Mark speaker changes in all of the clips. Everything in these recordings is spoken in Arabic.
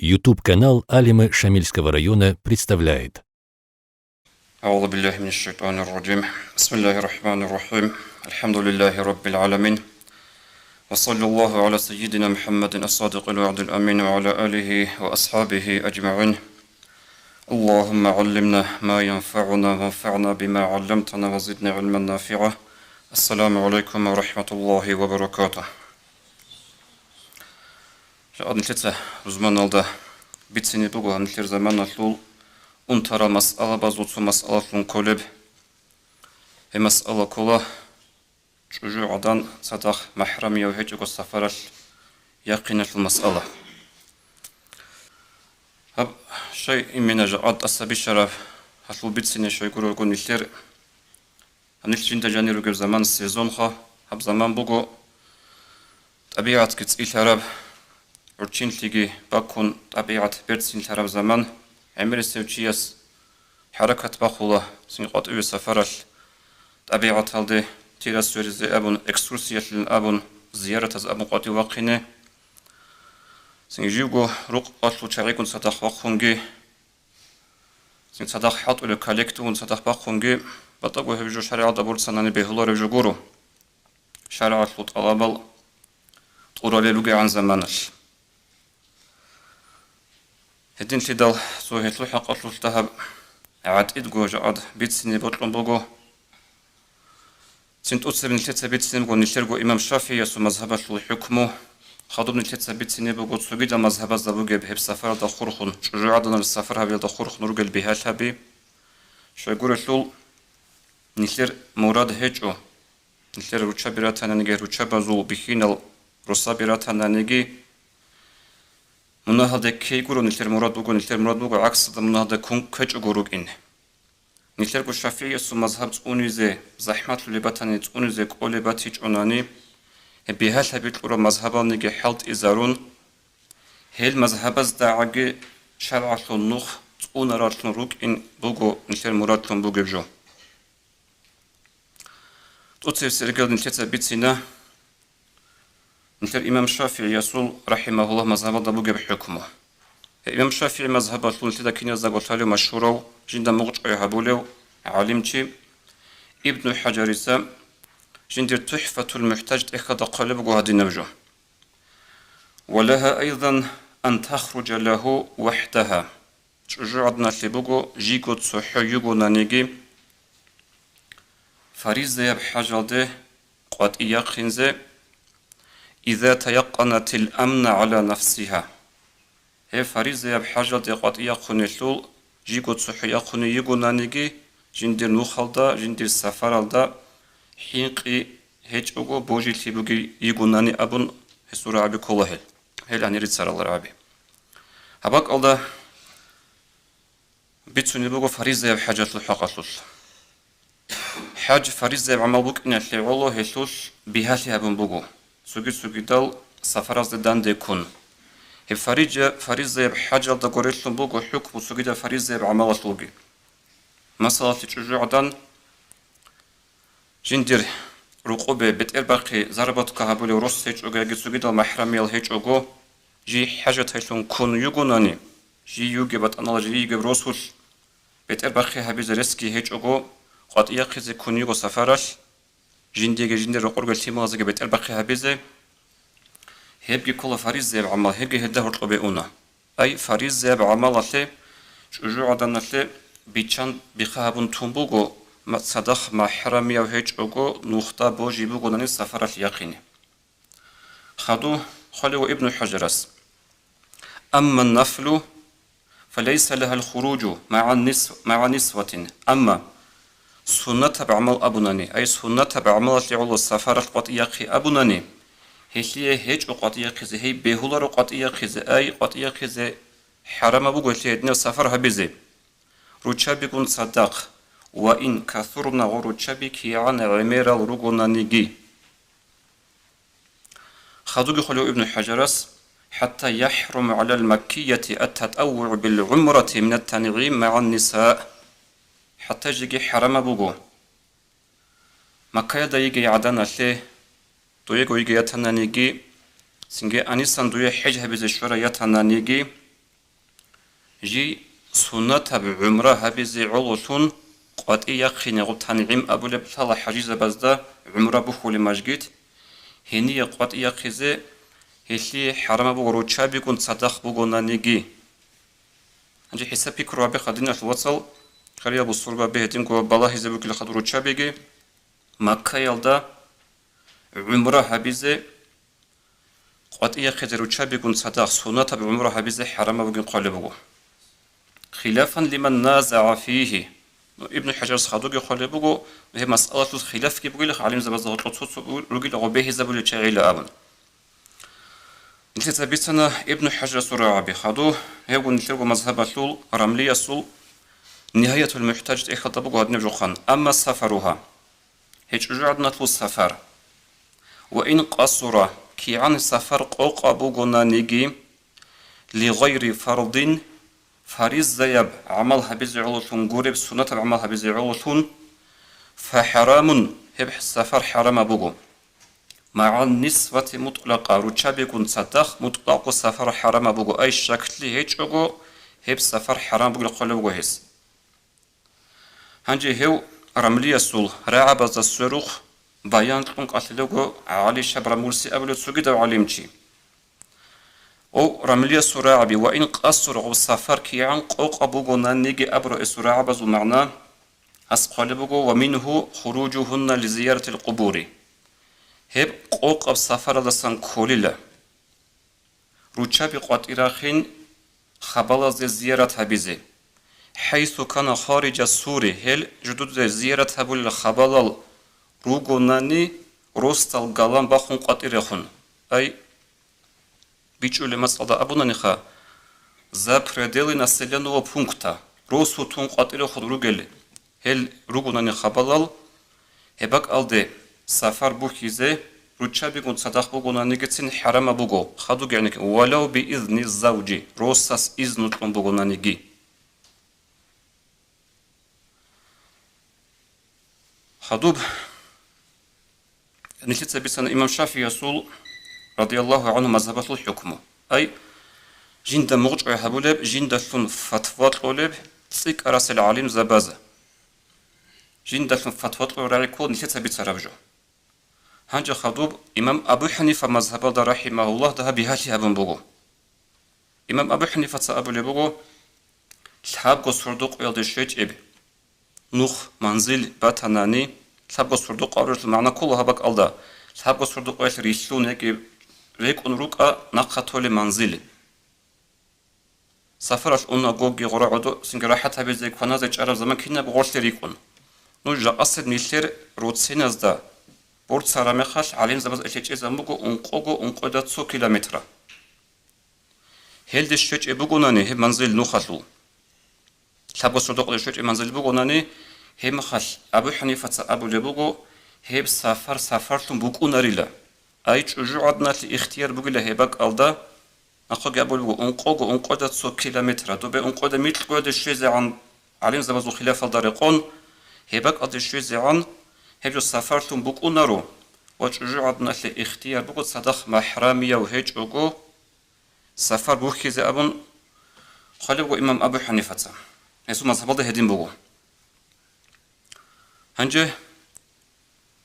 Speaker 1: YouTube-канал Алимы Шамильского района представляет.
Speaker 2: أعوذ بالله من الشيطان الرجيم بسم الله الرحمن الرحيم الحمد لله رب العالمين وصلى الله على سيدنا محمد الصادق الوعد الأمين وعلى آله وأصحابه أجمعين اللهم علمنا ما ينفعنا وانفعنا بما علمتنا وزدنا علما نافعا السلام عليكم ورحمة الله وبركاته Adniltetse uzman alda bitsini bugu adnilter zaman atlul untara mas'ala bazutsu mas'alatlun koleb he mas'ala kola çocuğu adan sadak mahramiye ve hecego safaral yakinetl mas'ala hab şey imenaja ad asabi şaraf atlul bitsini şey gururgun ilter adniltinde janiru gör zaman sezon hab zaman bugu tabiat kits ilharab Urçintligi bakun tabiat bertsin taraf zaman emir sevçiyas harakat bakula sinqat üye safaral tabiat aldı tiras sürüzde abun ekskursiyatlin abun ziyaret az abun qati waqine sin jugo ruq atlu çarikun sadah waqungi sin sadah hat ule kolektun sadah waqungi batago hevjo şariada bursanani behular hevjo guru şariat lut alabal turaleluge an zamanal هدين تدل سوهي تلوحق أطلو التهب عاد إدقو جعاد بيتسني بطلن بوغو سنت أتسر نلتتسا بيتسني بوغو نلترقو إمام شافعي يسو مذهب الحكمو خاضب نلتتسا بيتسني بوغو تسوغيدا مذهب الزبوغي بهب سفر دا خورخون شجو عادنا السفر هبيل دا خورخون رجل بهال هبي شو يقول اللول نلتر مراد هجو نلتر روچا براتانا نجي روچا بازو بخينال روسا براتانا نجي مناهده کی گرو نلتر مراد بگو عکس دا مناهده کن کج گروگ این نلتر گو شافعی سو مذهب اونیزه زحمت لباتانی اونیزه قول باتیج اونانی به هل هبیت رو مذهبان نگه حلت ازارون هل مذهب از دعاگه شرعتون نخ اون راتون روگ این بگو نلتر مرادتون بگو جو تو تفسیر نلتر بیتینا مثل الإمام الشافعي يسول رحمه الله مذهب ضبوج بحكمه. الإمام الشافعي مذهب طول تدا كنيا زغوتالو مشهورو جندا مغج يهبولو عالمتي ابن حجر سام جند تحفة المحتاج إخذ قلب وهذه نوجه. ولها أيضا أن تخرج له وحدها. شجعنا لبوجو جيكو تصحى يجو نانيجي فريزة بحاجة ده قد يقينزه إذا تيقنت الأمن على نفسها هي فريزة بحاجة دقات يقون اللول جيكو تصحي يقون يقونانيجي جندر نوخالدا جندر سفرالدا حينقي هيج أغو بوجي تيبوغي يقوناني أبون هسورة عبي كولاهل هل أني ريد سار الله رعبي هباك ألدا بيتسوني بوغو فريزة بحاجة الحقاطل حاج فريزة بعمل بوك إن اللي والله هلول بهالي هبون بوغو سوغي دال سفراز دان ديكون هي فريزة بحاجة دا قريتلن بوغو حكم سوغي دا فريزة بعمل سوغي مثلا تجوع دان جندر رقوبة بتقل باقي زربط كهابولي وروس هيج اوغي سوغي دا محرمي الهيج اوغو جي حاجة تايلون كون يوغوناني جي يوغي بات انالا جي يوغي بروسول بتقل باقي هابيز رسكي هيج اوغو قد يقيزي كون يوغو سفراش جندر رقورغ التيمازة بيت البقي هبيزة هبجي كل فريزة بعمل هبجي هده هرطلبي اونا أي فريزة بعمل اللي شجوع عدنا اللي بيتشان بخابون تنبوغو صدق محرمي وهيج اوغو نوختا بوجي بوغو ناني سفر اليقيني خدو خلو ابن حجرس أما النفل فليس لها الخروج مع نسوة أما سنة بعمل أبوناني أي سنة بعمل لعلو السفر القطيقي أبوناني هي هيج قطيقي هي بهولر قطيقي أي قطيقي حرام بقول لي السفر هبزي روتشابي كون صدق وإن كثرنا روتشابي كي عن عمير الرجونانيجي خذوا خلو ابن حجرس حتى يحرم على المكية التطوع بالعمرة من التنعيم مع النساء حتى يجي حرام بوغو مكة دا يجي عدنا لي دويغو يجي يتنانيجي سنجي أنيسان دوي حج هبز الشورى يتنانيجي جي سنة بعمرة هبزي علوثون قد يقين غتنعم أبو لبثال حجيزة بزدا عمرة بخول مججد هني قد يقيزي هسي حرام بو روچا بيكون صدق بوغونا نيجي انجي حسابي كروابي خدينا الوصل خريا بو صوربا بهتين كو بالا حسابي كل خد روچا بيجي مكة يلدا عمره هبيزه قد يقيز روچا بيكون صدق سنة بعمره هبيزه حرام بوغن قلبو خلافا لمن نازع فيه ابن حجر صادوق قلبو هي مسألة الخلاف كي بقول لك علم زبز غطوت رجل غبيه زبل تشغيل ابن نتيجة بيتنا ابن حجر سرعة خدوه هيقول نتلقوا مذهب سول رملية سول نهاية المحتاج إخطبوا قد نبجوخان أما سفرها هيج جعدنا تلو السفر وإن قصر كي عن السفر قوق أبوغنا نيجي لغير فرض فريز زيب عملها بزعولثون قريب سنة عملها بزعولثون فحرام هبح السفر حرام أبوغو مع النسبة مطلقة روچا بيكون صدق مطلق السفر حرام بوغو أي شكل هيج أغو هب سفر حرام بوغو قلبو هيس هنجي هيو رملية سول رعب از السروخ بيان تلونق أتلوغو علي شبر مرسي أبلو تسوغي علمشي أو رملية سرعبي وإن قصر غو سفر كيان قوق أبوغو نانيجي أبرو إسرعب زو معنى أسقال بوغو ومنه خروجهن لزيارة القبور هب قوق السفر لسان كوليلا روچا بقوات إراخين خبال زيارة هبيزي حيث كان خارج السوري هل جدود زيارة هبول الخبال روغو ناني روستال غالان باخون قوات إراخون أي بيچولي مسألة أبونا نخا за пределы населенного пункта росу тун قوات إراخون روغل هل روغو ناني خبالال هباك алде سفر بوكيزه روچا بيكون صدق بوغونا نيجتين حرام بوغو خدو يعني ولو بإذن الزوج روساس إذن تكون بوغونا نيجي خدوب نتيجة بسنة إمام شافعي يسول رضي الله عنه مذهبه الحكم أي جند مغجع هبولب جند ثن فتوى طولب تسيك أراس العالم زبازة جند ثن فتوى طولب رعيكو نتيجة بسرابجو هنجا خدوب إمام أبو حنيفة مذهب دا رحمه الله ده بهاتي هبن بوغو إمام أبو حنيفة سأبو لبوغو لحاب قصردوق يلد الشيج إب نوخ منزل باتناني لحاب قصردوق أورت المعنى كله هبك ألدا لحاب قصردوق يلد ريسلون يكي ريك أنروك نقطة لمنزل سفرش أنا قوغي غرا عدو سنجرا حتى بزيك فنازج عرب زمان كنا بغرس ريكون نوجا أصد نيسير روتسين أزدا بورد سارامخاش علين زباز اشيچ زمبوغو اونقوغو اونقودا 2 كيلومتر هل دشچ ابوغوناني هم منزل نوخالو لابو صدق دشچ منزل بوغوناني هم خاش ابو حنيفه ابو لبوغو هب سفرتون بوغوناريلا اي چوجودنا اختيار بوغلا هباك алда اخو گابولغو اونقوغو اونقودا 2 كيلومتر دوبه اونقودا ميتلغو دشيزان علين زبازو خلاف الدارقون هباك ادشيزان هجو سفرتون بوكونارو وجعدنا الاختيار بوكو صدق محرامية وهج اوغو سفر بوكيز ابن خالبو امام ابو حنيفة يسو مذهب ده هدين بوغو هنجه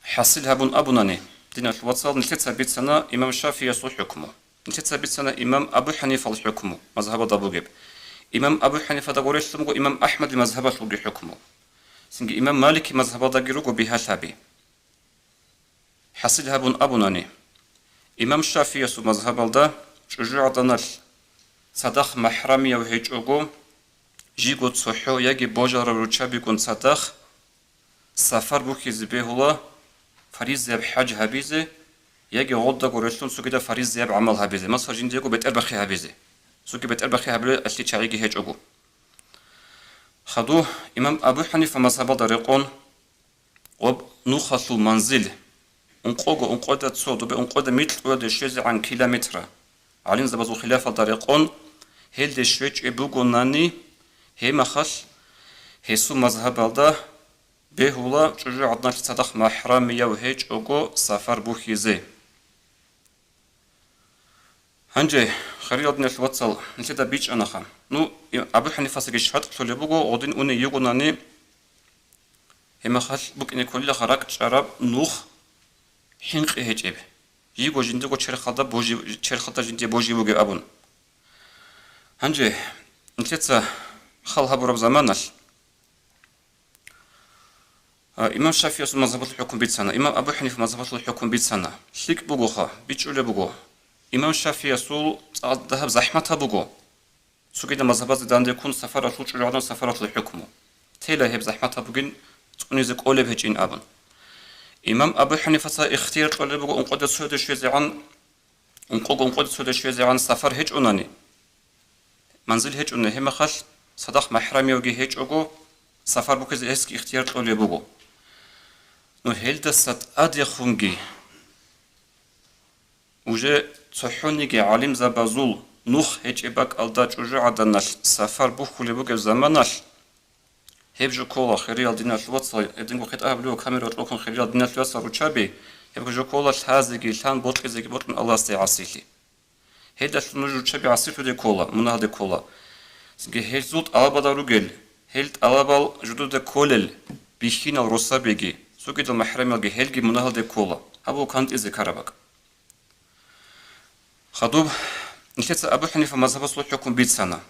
Speaker 2: حصل هبون ابوناني دين الوصل نتيت ثابت سنة امام الشافعي يسو حكمه نتيت ثابت سنة امام ابو حنيفة الحكمه مذهب ده بوغيب امام ابو حنيفة ده غوريش امام احمد المذهب الوغي حكمه سنجي إمام مالك مذهب داغيروغو بها ثابي حصل هبون أبوناني إمام الشافعي سو مذهب دا شجوع دنال صدق محرمي وهيج أوغو جيغو تصحو يجي بوجار روچا بيكون صدق سفر بوكي زبيهولا فريز زيب حاج هبيزي يجي غودا غورشتون سوكيدا فريز زيب عمل هبيزي مصر جنديغو بيت أربخي هبيزي سوكي بيت أربخي هبيزي أسلي چاقيغي هيج أوغو خدوه إمام أبو حنيفة مذهب دارقون وب نوخصو منزل انقوغو انقودا تصودو بانقودا متر ودا شيز عن كيلومتر علين زبازو خلاف دارقون هل دشويج ابوغو ناني هما خاص هسو مذهب الدا بهولا چوجو عدنا صدق محرمية وهيج اوغو سفر بوخيزي هنجي خليل ابن الوصل نسيت بيج أنا خام نو أبو حنيفة سجشت خلي بقو غدين أني يقولني هما خل بك إن كل خرق شراب نوخ حنق هجيب يجو جندو شر خدا بوجي شر خدا جندي بوجي بوجي أبون هنجي نسيت خل هبرب زمانش إمام الشافعي مذهب الحكم بيت سنة إمام أبو حنيفة مذهب الحكم بيت سنة شليك بقوها بيجول بقو إمام الشافعي سول ذهب زحمتها بقو سو كده مذهبات دان يكون سفر الحج وعدم سفر الحكم تيلا هب زحمتها بقين تكون يزك أولى بهجين أبن إمام أبو حنيفة اختيار قال بقو انقد سود شوي عن انقد سود شوي عن سفر هج أناني منزل هج أنه هم خل صدق محرمي وجه هج أجو سفر بكز اسك اختيار قال بقو نو هل دست أدي خونجي وجه تصحوني عالم زبازول نوخ هيج إباك ألداج وجه عدناش سفر بخولي بوجه زماناش هبجو كولا خيريال ديناش واتسا يدينكو خيط أهبلو كاميرا تلوكن خيريال ديناش واتسا روشابي هبجو كولا هازيجي لان بوتكي زيجي بوتكن الله استي عسيلي هيداش نجو روشابي عسيلو دي كولا مناه دي كولا سنجي هيزوت ألابا روجل هيلت ألابا جدو دي كولل بيخينا الروسا بيجي سوكي دو محرمي الجي هيلجي مناه دي كولا هبو كانت إزي كارباك خطوب نشيت أبو حنيفة مذهب صلح حكم بيت سنة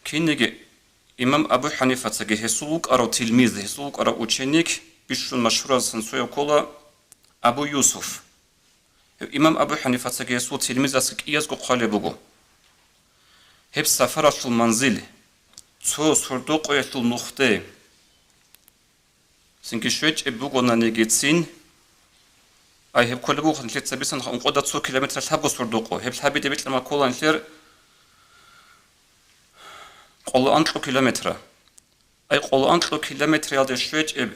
Speaker 2: كينيجي إمام أبو حنيفة تجي هسلوك أرو تلميذ هسلوك أرو أوتشينيك بيشون مشهور سنسويا كولا أبو يوسف إمام أبو حنيفة تجي هسلوك تلميذ أسك إيازكو قالي بقو هب سفرة المنزل تو صردوق يتل نخته سنكي شويت إبوغو نانيجيتسين أي هب كل بوخ نشيت سبيسن انقضى 2 كيلومتر حبو صردوقو هب حبي دبيت لما كولا نشير قول أنتلو كيلومتر أي قول أنتلو كيلومتر يالده شويت إب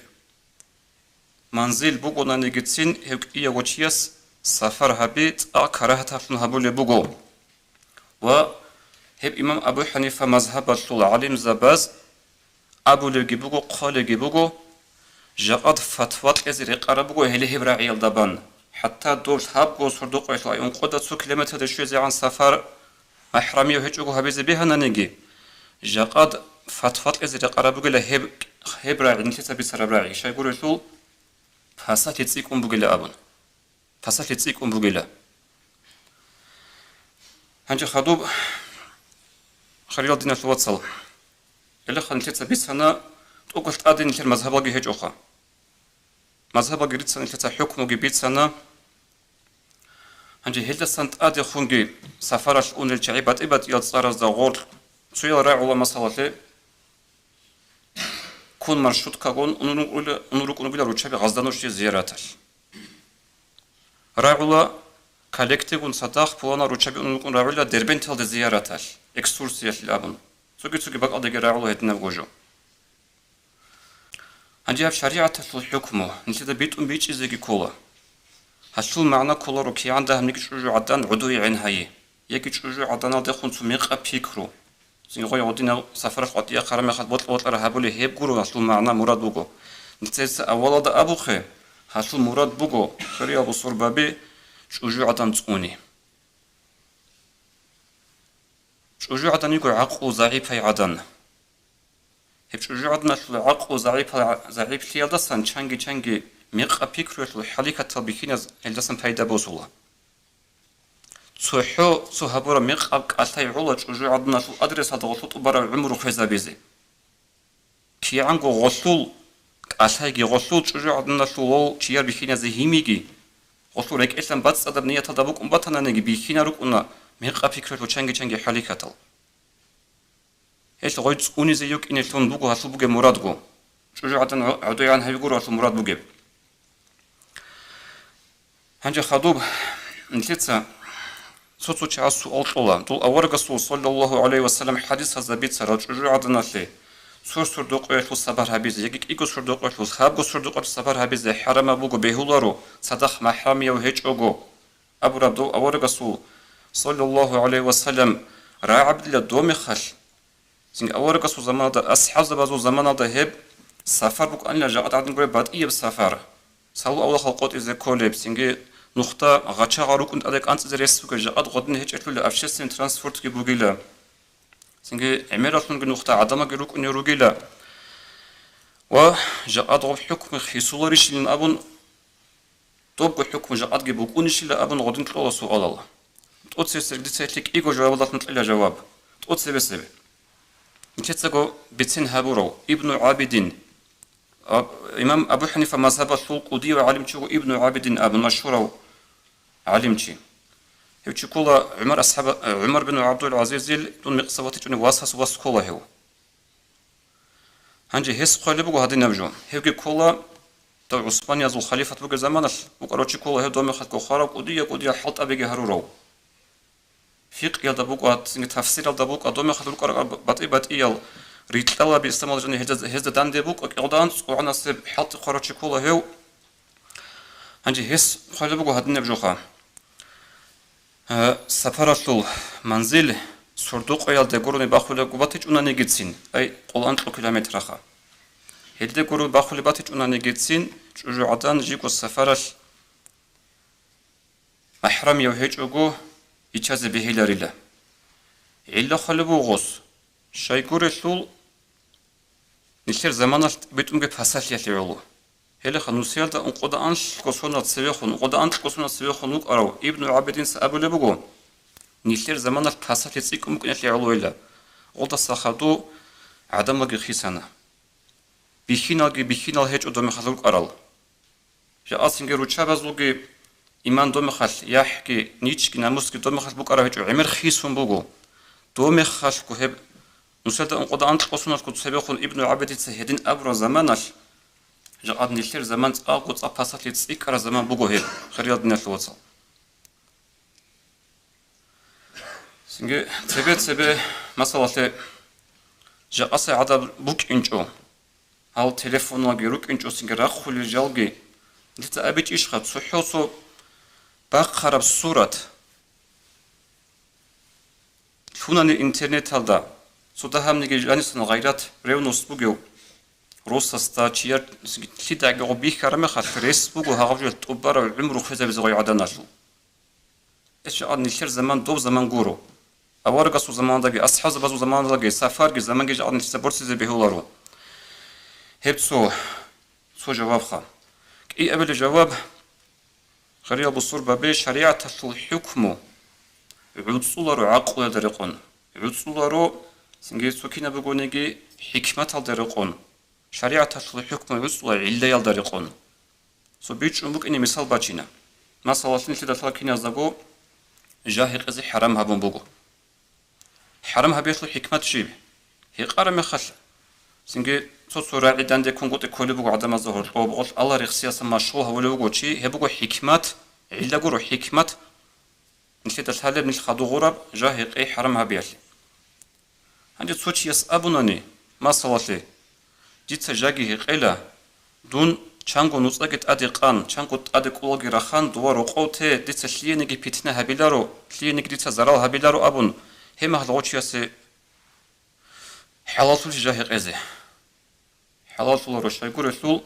Speaker 2: منزل بوغو نانيجيتسين هب إيا وچياس سفر هبيت كراهة تفلن هبو لبوغو و هب إمام أبو حنيفة مذهب الشول علم زباز أبو لجيبوغو قال جيبوغو جاءت فتوات إزري قربوغو هلي هبرا عيال دبان حتى دول هابغو صردوق ويطلع ينقضى 2 كيلومتر شوي عن سفر أحرامي وهجوغو هبيز بيها نانيجي جاءت فتوات إزري قربوغو لهب هبرا عين تسبي سربراعي شاي يقول الشول فاسات يتسيكم بوغيلا أبن فاسات يتسيكم بوغيلا هنجي خدوب خليل الدين الواتسل اللي خلنت تسبي سنة تقولت أدين كل مذهب جه جوخا مذهب جريت سنة تتا حكم جبيت سنة هنجي هيدا سنة أدي خونجي سفرش أون الجعيبات إبات ياد صار زغور سويا راعي ولا مسألة كون مرشود كون أنورك أنو بلا روتشابي غزدانوش زياراتش راعي ولا كالكتيغون صداق بوانا روتشابي أنورك راعي ولا دربين تال زياراتش إكسكورسيا الأبن سوكي بق أدي راعي ولا هتنا بوجو هنجي شريعة الحكم نسيت بيت بيتش إزاي كولا هالشو معنى كولا روكي عنده هم يكش رجوع عدان عدوي عين هاي يكش رجوع عدان هذا خون سميق بيكرو سنقول يودينا سفر قطيع قرمي خد بطل رهبولي هيب جرو هالشو معنى مراد بوجو نتيس أول هذا أبو خي هالشو مراد بوجو خري أبو صربابي رجوع عدان توني رجوع عدان يقول عقو ضعيف هاي عدان هيك رجعنا شو عقو ضعيف لي دسان چنگي ميق أبيكرو شو حليكة تبيكين الدسان پیدا بوصله سو هبورا ميق أبك ألتاي علا رجعنا شو أدرس هذا غلط برا عمره خيزا بيزي كي عنقو غسول ألتاي غسول رجعنا شو لو چيار بيكين زهيميجي غسول هيك إسلام بس أدب نية تدبوك بطنا نيجي بيكين ركونا ميق أبيكرو شو چنگي حليكة تل هيش غويت أوني زيوك إن الفون بوجو هسوا بوجي مراد جو شو عدن عدويان هاي بيقولوا هسوا مراد بوجي هنجي خدوب نتيجة صوتو تشع السؤال طولا طول أورق الرسول صلى الله عليه وسلم حديث هذا بيت سرج شو عدنا لي سور دوق يشلو صبر هبيز يجيك إيكو سور دوق يشلو خاب سور دوق صبر هبيز حرام بوجو بهولارو صدق محرمي وهيج أجو أبو ربدو أورق الرسول صلى الله عليه وسلم راعب للدوم خش سنگ أول قصو زمان ده أصحاب بعضو زمان ده هب سفر بك أن لجأت عدن قريب بعد إيه بسفر سالو أول خلقات إذا كولب سنگ نقطة غاتشا غاروكن أديك أنت زريس بوجا جاد غدن هيج أتلو أفشسين ترانسفورت كي بوجيلا سنجي عميراتون نقطة عدم جروكن يروجيلا وجاد غب حكم خيسولاريش لين أبون طب حكم جاد جبوكونيش لأبون غدن تلو سؤال الله تقول سير دي تسلك إيجو جواب ضغط نطلع جواب تقول سبب نتسقو بتسن هابورو ابن عابدين إمام أبو حنيفة مذهب القودي وعالم شو ابن عابدين أبن مشهور عالم شي هيك كولا عمر أصحاب عمر بن عبد العزيز دون مقصواتي توني واسس واسكولا هو هنجي هس قال بقول هذا نبجو هيك كولا تو عثمان يزو خليفة بقى زمان وقرأتي كولا هي دوم خد كخارق قودي حط أبيجي هرورو فيق يل دبوق سنگ تفسير يل دبوق دوم خد القرأ بطي يل ريتلا باستعمال جني هز دان دبوق قدان وعنا سب حط قرأتي كولا هو هنجي هس قال بقول هذا نبجو خا سفرة المنزل صردوق يل دقورني باخوله قباتيج أنا نجتسين أي قلان كيلومتر خا هيدا قرون باخولي باتيج أنا نجتسين جو عدان جيكو سفرة محرم يوهيج أجو يجاز بهيلا ريلا إلا خلبو غوص شايكور الثول نشير زمان بيتم بفاسات يلعلو هلا خنوسيال دا انقدا انش كوسونا تسويخون انقدا انش كوسونا تسويخون وقراو ابن عابدين سابو لبغو نشير زمان الفاسات يتسيكم ممكن يلعلو إلا غدا ساخدو عدم لقي خيسانا بيخينال هيج أدوم خلوق أرال جا أصلاً جرو تشابزلوجي إيمان دوم خال يحكي نيتشكي ناموسكي دوم خال بوك أراه هيج عمر خيسون بوجو دوم خال كهب نسأل أنقدا أنت قصنا كنت سبيخون ابن عبدي سهدين أبرو زمانش جا أدنى الشر زمان أقوت أباسات لتسيكر زمان بوجو هيب خريط نشلوتصل سنجي تبي مثلا جا أصلا عدد بوك إنجو هل تلفون وجروك إنجو سنجرا خلي جالجي نت أبيت إيش خد صحوصو بقرب صورة فنان الإنترنت هذا صدها من جاني سن غيرات ريونوس بوجو روسا ستاتشير سيدا جوبي كرامة خد فريس بوجو هاوجل تبرر العمر خذ بزغي عدناشو إيش عاد نشر زمان دوب زمان جورو أورجس زمان دقي أصحاب بزو زمان دقي سفر زمان جي عاد نشتبرت زي بهولارو هبتسو جواب خا اي قبل الجواب خريطة بالصور بابي شريعة الحكم عدسولارو عقل درقون عدسولارو سنجي سوكينا بقونيجي حكمة الدرقون شريعة الحكم عدسولار علة يالدرقون سو بيتش أمبوك إني مثال باتشينا ما صلاتين لدى تلاكينا زاقو جاهي قزي حرام هابون بوغو حرام هابيتلو حكمة شيب هي قارم خل سنجي صورة عدان دي كون قطي كولي بقو عدم الظهور وبقول الله رخصياسا ما شوها ولو بقو شي هبقو حكمات إلا قرو حكمات نشيط الحالة من الخادو غرب جاهق أي حرمها بيالي عندي تصوتي يسأبونني ما صلاتي جيت جاقي هقيلا دون چانگو نوصاقت أدي قان چانگو أدي قولغي رخان دوارو قوتي ديت سلينيكي بيتنا هبيلارو سلينيكي ديت زرال هبيلارو أبون هما هلغوتي يسي حلال سولي جاهق إزي حلال سول روشاي كورسول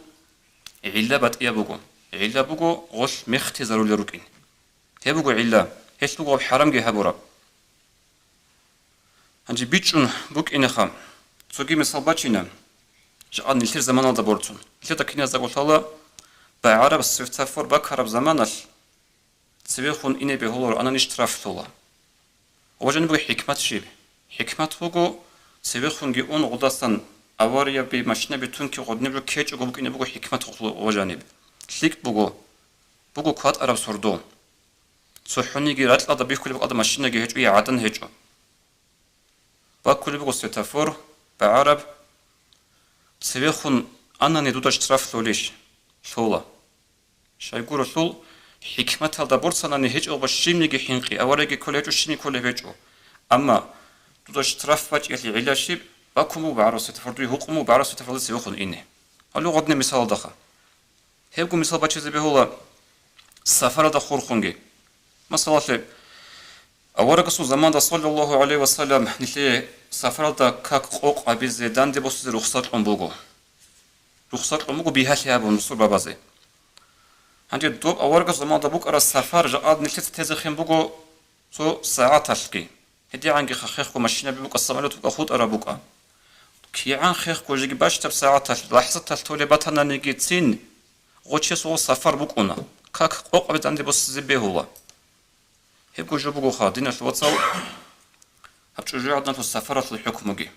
Speaker 2: علا بات يابوغو علا بوغو غش مختي زارو لروكين هبوغو علا هش بوغو حرام جي هبورا هنجي بيتشون بوك إنخام تسوغي مثال باتشينا جاء نلتر زمان هذا بورتون لذا كنا زاقول الله بعرب السفتافور بكرب زمانش تسويخون إني بهولور أنا نشترافت الله وجن بوغو حكمت شيب حكمت بوغو تسويخون جي أون غداستان أواريا بمشنا بتون كي غد نبغى كيج أقول بقى نبغى حكمة وجانب ليك بقى كوات عرب سردو صحوني جرات الأرض بيكل بقى مشنا جهج ويا عدن هجوا بقى كل بقى ستافور بعرب سبيخون أنا ندود اشتراف لوليش ثولا شايقول ثول حكمة هذا برصنا نهج أو بشيم نجي حنقي أواريا كل هجوا شيني كل هجوا أما دود اشتراف بج يلي علاشيب باكمو بعرس تفردوي حكمو بعرس تفرد سيخون إني هلو غدنا مثال دخا هبكو مثال بچه به هلا سفر دا خورخونگي مثلا أورقسو زمان دا صلى الله عليه وسلم نتلي سفر دا كاك قوق عبيز دان دي بوسي رخصات أمبوغو رخصات أمبوغو بيهاتي هابو نصور بابازي عندي دوب أورق زمان دبوك أرى السفر جاد نلتت تزخم بوكو سو ساعات تلقي هدي عنك خخيخ ومشينا ببوك الصمالات وكأخوت أرى بوكا كي عن خيخ وجيك باش تب ساعات لحظة تلتولي باتنا نيجي تسين غوتشي سو سفر بوكونا كاك قوق بيت عندي بس زبيه هو هبكو جبوكو خادين الواتساب هبتشو عدنا السفرات الحكمجي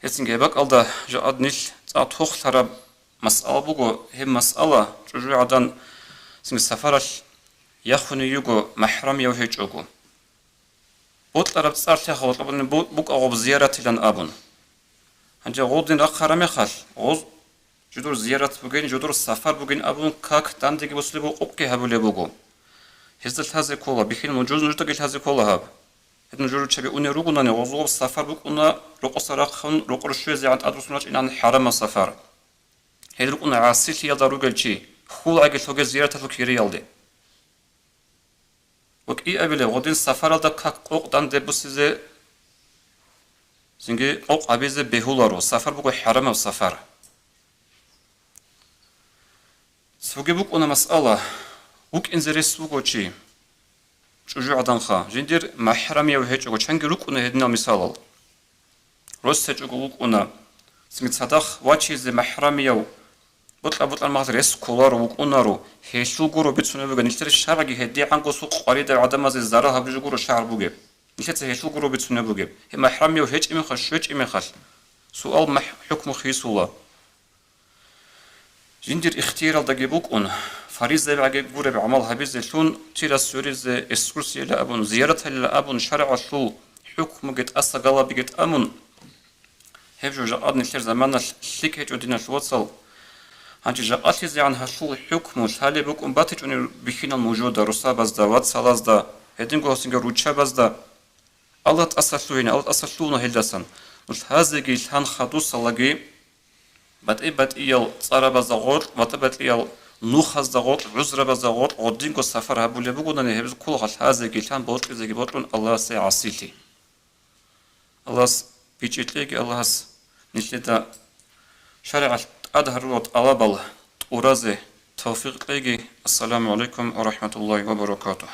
Speaker 2: هسين جايبك ألدا جاد نيل تعطوخ ترى مسألة بوكو هم مسألة جو عدن سين السفرات يخوني يوكو محرم يوهيج أوكو بوت لرب تصار تاخو وطلبن بوك أغو بزيارة لن أبون هنجا غودين أخر مخال غوز جدور زيارة بوغين جدور السفر بوغين أبون كاك دانديك بسلبو أوكي هبولي بوكو هزل هذا كولا بخيل نجوز نجتك هذا كولا هاب هاد نجور تشبي أوني روغونا نغوزو السفر بوك أونا روكو سراخون روكو رشوزي عند أدرسوناش إن عن حرم السفر هاد روكونا عاسيتي يالدا روغل شي خول عقل توغي زيارة تلوكيري يالدي وك إي أبيلي غودين السفر دا كاك قوق داندي بسيزي زنجي قوق أبيزي بهولارو سفر بوكو حرم السفر سوغي بوك أونا مسألة وك إنزريس بوكو شي شجوع عدنخا جندير محرمية وهيج أو چنگ روكونا هدنا مثال روس هيج أو روكونا سميت صدق واتشيز محرمية بطل المغزر اسكولار وكونا رو هيشو غورو بتسونه بغا نيشتر شارغي هدي عنقو سوق قريد عدم از زرا هبجو غورو شعر بوغي نيشت هيشو غورو بتسونه بوغي محرمية وهيج امي خش هيج امي خش سؤال حكم خيسولا جندير اختيار دغي بوكون فريزة بعجب بورة بعمل هبيز شون تيرا سوريز إسكورسية لأبون زيارة لأبون شرع شو حكم جت أصقلا بجت أمون هبجو جاء نشر زمان شيك هج ودينا شو وصل هنجي جاء تيزي عن هشول حكم شالي بوك باتج أن بخينا موجودة رصا بس دا وات سلاس دا هدين قو سنجر روتشا بس دا الله تأسسوين الله تأسسونا هلدسن مش هذا جيل هن خدوس صلاجي بات إيال صار بزغور وتبات إيال نوخ زغوت عذر بزغوت عدين كو سفر هبولي بقولنا نهبز كل هذا جيلان بوت إذا جبتون الله سيعصيتي الله بيجيتلي الله نشيدا شرع أظهر روت على بال ورازي توفيق لي السلام عليكم ورحمة الله وبركاته